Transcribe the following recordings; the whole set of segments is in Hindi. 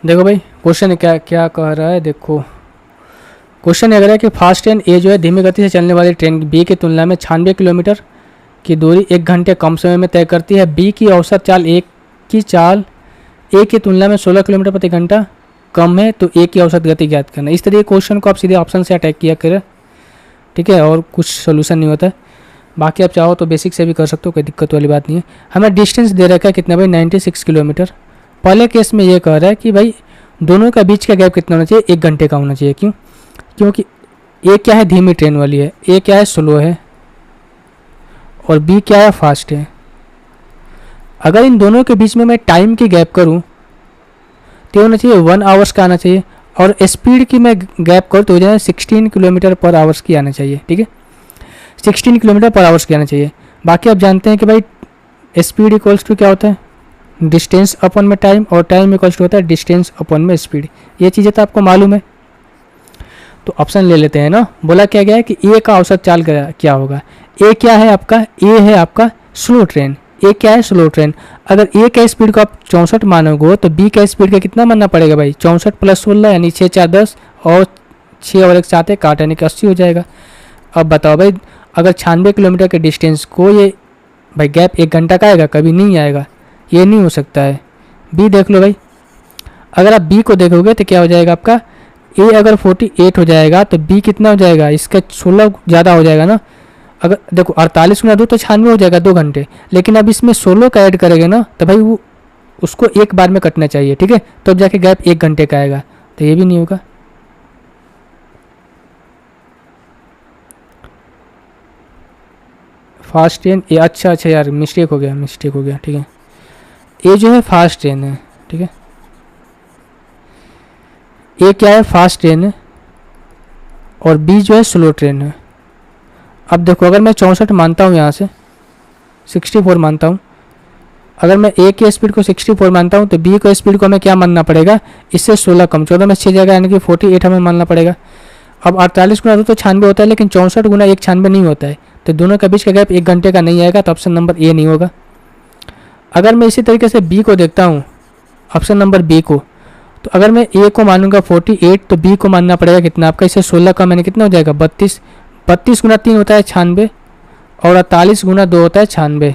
देखो भाई क्वेश्चन क्या क्या कह रहा है, देखो क्वेश्चन ये कह रहा है कि फास्ट ट्रेन ए जो है धीमी गति से चलने वाली ट्रेन बी की तुलना में 96 किलोमीटर की दूरी 1 घंटे कम समय में तय करती है। बी की औसत चाल ए की तुलना में 16 किलोमीटर प्रति घंटा कम है, तो ए की औसत गति ज्ञात करना। इस तरह क्वेश्चन को आप सीधे ऑप्शन से अटैक किया करें, ठीक है, और कुछ सोल्यूशन नहीं होता है। बाकी आप चाहो तो बेसिक से भी कर सकते हो, कोई दिक्कत वाली बात नहीं है। हमें डिस्टेंस दे रखा है कितना भाई, 96 किलोमीटर। पहले केस में ये कह रहा है कि भाई दोनों का बीच का गैप कितना होना चाहिए, 1 घंटे का होना चाहिए। क्यों? क्योंकि ए क्या है, धीमी ट्रेन वाली है, ए क्या है, स्लो है, और बी क्या है, फास्ट है। अगर इन दोनों के बीच में मैं टाइम की गैप करूं तो होना चाहिए 1 आवर्स का आना चाहिए, और स्पीड की मैं गैप करूँ तो हो जाए 16 किलोमीटर पर आवर्स की आना चाहिए, ठीक है, 16 किलोमीटर पर आवर्स की आना चाहिए। बाकी आप जानते हैं कि भाई स्पीड इक्वल्स टू क्या होता है, डिस्टेंस अपन में टाइम, और टाइम इक्वल्स टू होता है डिस्टेंस अपन में स्पीड। ये चीज़ें तो आपको मालूम है। तो ऑप्शन ले लेते हैं ना। बोला क्या गया है कि ए का औसत चाल क्या होगा। ए क्या है आपका, ए है आपका स्लो ट्रेन। ए क्या है, स्लो ट्रेन। अगर ए का स्पीड को आप 64 मानोगे तो बी का स्पीड का कितना मानना पड़ेगा भाई, 64 + 16 यानी 6 4 10, और 6 और 1 7 काट यानी कि 80 हो जाएगा। अब बताओ भाई, अगर 96 किलोमीटर के डिस्टेंस को ये भाई गैप 1 घंटा का आएगा, कभी नहीं आएगा, ये नहीं हो सकता है। बी देख लो भाई, अगर आप बी को देखोगे तो क्या हो जाएगा आपका, ए अगर 48 हो जाएगा तो बी कितना हो जाएगा, इसका 16 ज़्यादा हो जाएगा ना। अगर देखो 48 × 2 तो 96 हो जाएगा 2 घंटे, लेकिन अब इसमें 16 का ऐड करेंगे ना तो भाई वो उसको एक बार में कटना चाहिए, ठीक है, तो अब जाके गैप 1 घंटे का आएगा, तो ये भी नहीं होगा। फास्ट ट्रेन ये, अच्छा यार मिस्टेक हो गया, ठीक है। ये जो है फास्ट ट्रेन है, ठीक है, ये क्या है, फास्ट ट्रेन है, और बी जो है स्लो ट्रेन है। अब देखो अगर मैं 64 मानता हूँ, यहाँ से 64 मानता हूँ, अगर मैं ए की स्पीड को 64 मानता हूँ तो बी को स्पीड को हमें क्या मानना पड़ेगा, इससे 16 कम, 14 में 6 जाएगा यानी कि 48 हमें मानना पड़ेगा। अब 48 × 2 तो 96 होता है, लेकिन 64 × 1 96 नहीं होता है, तो दोनों के बीच का गैप 1 घंटे का नहीं आएगा, तो ऑप्शन नंबर ए नहीं होगा। अगर मैं इसी तरीके से बी को देखता हूँ, ऑप्शन नंबर बी को, तो अगर मैं ए को मानूंगा 48 तो बी को मानना पड़ेगा कितना आपका, इससे 16 का मैंने कितना हो जाएगा 32, 32 × 3 होता है 96, और 48 × 2 होता है 96।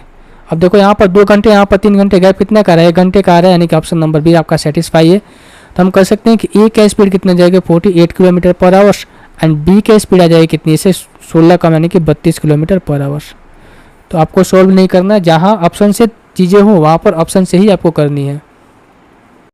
अब देखो यहाँ पर 2 घंटे, यहाँ पर 3 घंटे, गैप कितना का रहा है, 1 घंटे का आ रहा है, यानी कि ऑप्शन नंबर बी आपका सेटिस्फाई है। तो हम कह सकते हैं कि ए का स्पीड कितना जाएगा 48 kilometre per hours, and B का स्पीड आ जाएगी कितनी, इसे 16 कम यानी कि 32 किलोमीटर पर आवर्स। तो आपको सॉल्व नहीं करना, जहाँ ऑप्शन से चीज़ें हो वहाँ पर ऑप्शन से ही आपको करनी है।